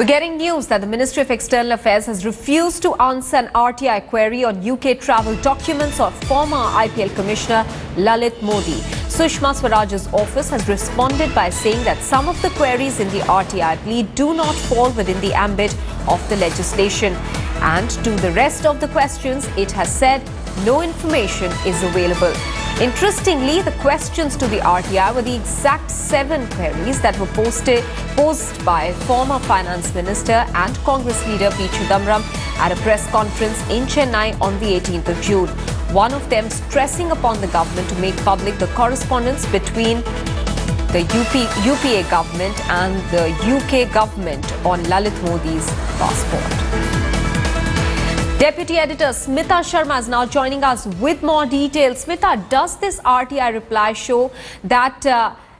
We're getting news that the Ministry of External Affairs has refused to answer an RTI query on UK travel documents of former IPL Commissioner Lalit Modi. Sushma Swaraj's office has responded by saying that some of the queries in the RTI plea do not fall within the ambit of the legislation. And to the rest of the questions, it has said no information is available. Interestingly, the questions to the RTI were the exact 7 queries that were posed by former Finance Minister and Congress leader P. Chidambaram at a press conference in Chennai on the 18th of June. One of them stressing upon the government to make public the correspondence between the UPA government and the UK government on Lalit Modi's passport. Deputy Editor Smita Sharma is now joining us with more details. Smita, does this RTI reply show that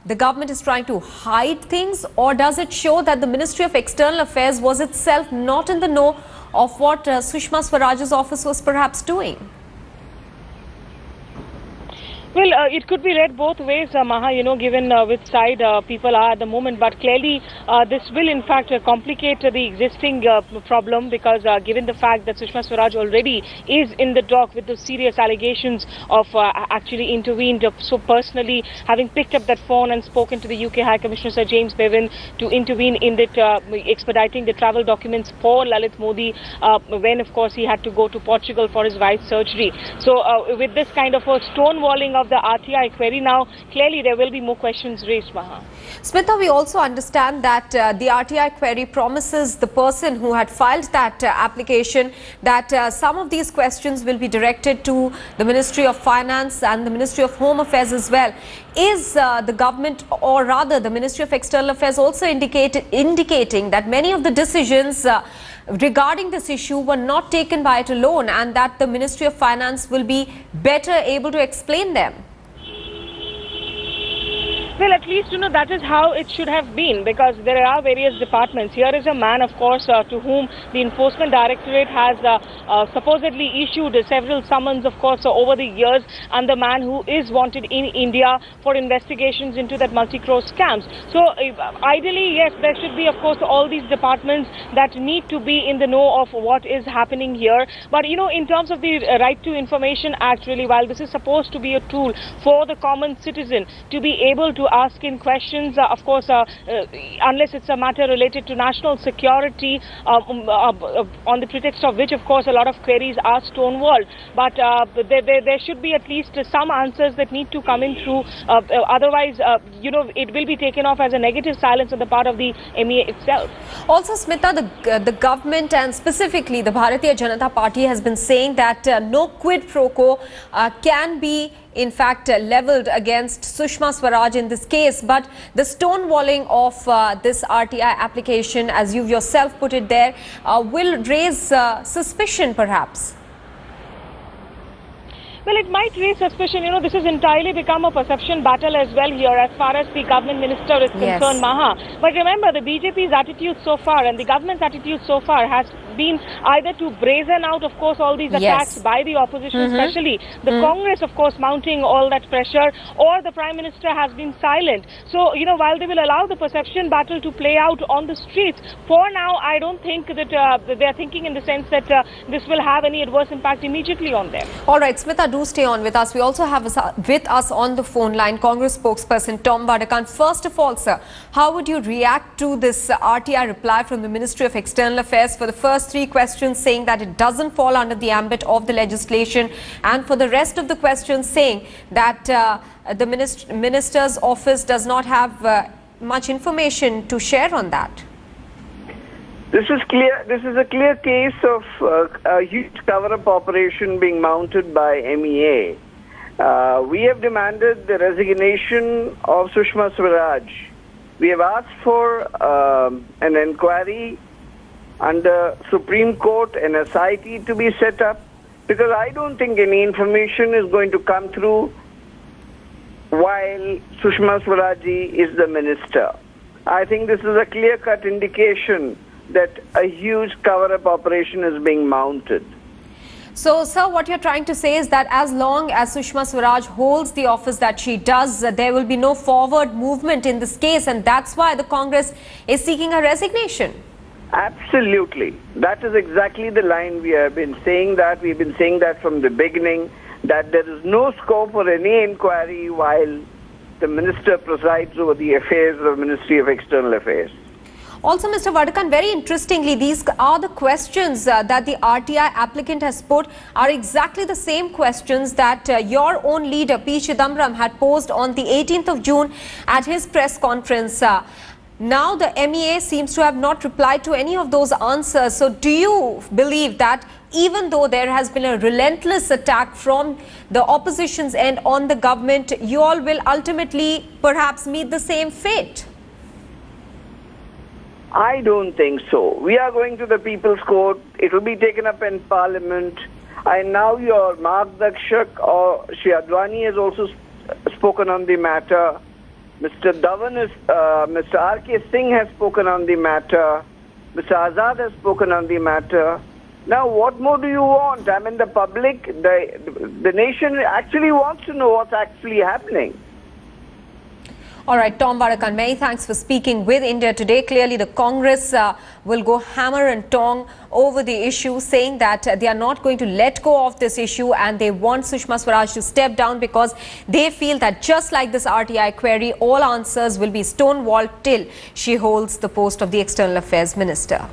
the government is trying to hide things, or does it show that the Ministry of External Affairs was itself not in the know of what Sushma Swaraj's office was perhaps doing? Well, it could be read both ways, Maha, given which side people are at the moment. But clearly, this will in fact complicate the existing problem, because given the fact that Sushma Swaraj already is in the dock with the serious allegations of actually intervened so personally, having picked up that phone and spoken to the UK High Commissioner Sir James Bevan to intervene in that expediting the travel documents for Lalit Modi when, of course, he had to go to Portugal for his wife's surgery. So with this kind of a stonewalling of the RTI query now, clearly there will be more questions raised, Maha. Smita, we also understand that the RTI query promises the person who had filed that application that some of these questions will be directed to the Ministry of Finance and the Ministry of Home Affairs as well. Is the government, or rather the Ministry of External Affairs, also indicating that many of the decisions regarding this issue were not taken by it alone, and that the Ministry of Finance will be better able to explain them? Well, at least, that is how it should have been, because there are various departments. Here is a man, of course, to whom the Enforcement Directorate has supposedly issued several summons, of course, over the years, and the man who is wanted in India for investigations into that multi-crore scams. So, ideally, yes, there should be, of course, all these departments that need to be in the know of what is happening here. But, in terms of the Right to Information Act, really, while this is supposed to be a tool for the common citizen to be able to ask in questions, of course, unless it's a matter related to national security, on the pretext of which, of course, a lot of queries are stonewalled. But there should be at least some answers that need to come in through. Otherwise, it will be taken off as a negative silence on the part of the MEA itself. Also, Smita, the government and specifically the Bharatiya Janata Party has been saying that no quid pro quo can be in fact levelled against Sushma Swaraj in this case, but the stonewalling of this RTI application, as you yourself put it there, will raise suspicion perhaps. Well, it might raise suspicion. This has entirely become a perception battle as well here as far as the government minister is concerned, Maha. But remember, the BJP's attitude so far and the government's attitude so far has been either to brazen out, of course, all these attacks by the opposition, especially the Congress, of course, mounting all that pressure, or the Prime Minister has been silent. So, while they will allow the perception battle to play out on the streets, for now, I don't think that they are thinking in the sense that this will have any adverse impact immediately on them. All right, Smita, do stay on with us. We also have with us on the phone line Congress spokesperson Tom Vadakan. First of all, sir, how would you react to this RTI reply from the Ministry of External Affairs for the first 3 questions, saying that it doesn't fall under the ambit of the legislation, and for the rest of the questions saying that the minister's office does not have much information to share on that? This is clear. This is a clear case of a huge cover-up operation being mounted by MEA. We have demanded the resignation of Sushma Swaraj. We have asked for an inquiry under Supreme Court and a SIT to be set up, because I don't think any information is going to come through while Sushma Swaraji is the minister. I think this is a clear-cut indication that a huge cover-up operation is being mounted. So, sir, what you're trying to say is that as long as Sushma Swaraj holds the office that she does, there will be no forward movement in this case, and that's why the Congress is seeking her resignation. Absolutely. That is exactly the line we have been saying that. We've been saying that from the beginning, that there is no scope for any inquiry while the minister presides over the affairs of Ministry of External Affairs. Also, Mr. Vadakan, very interestingly, these are the questions that the RTI applicant has put are exactly the same questions that your own leader, P. Chidambaram, had posed on the 18th of June at his press conference. Now the MEA seems to have not replied to any of those answers. So do you believe that even though there has been a relentless attack from the opposition's end on the government, you all will ultimately perhaps meet the same fate? I don't think so. We are going to the People's Court. It will be taken up in Parliament. And now your Margdakshak or Shri Advani has also spoken on the matter. Mr. Dhawan Mr. R.K. Singh has spoken on the matter. Mr. Azad has spoken on the matter. Now, what more do you want? I mean, the public, the nation actually wants to know what's actually happening. All right, Tom Vadakan, many thanks for speaking with India Today. Clearly, the Congress will go hammer and tong over the issue, saying that they are not going to let go of this issue and they want Sushma Swaraj to step down because they feel that just like this RTI query, all answers will be stonewalled till she holds the post of the External Affairs Minister.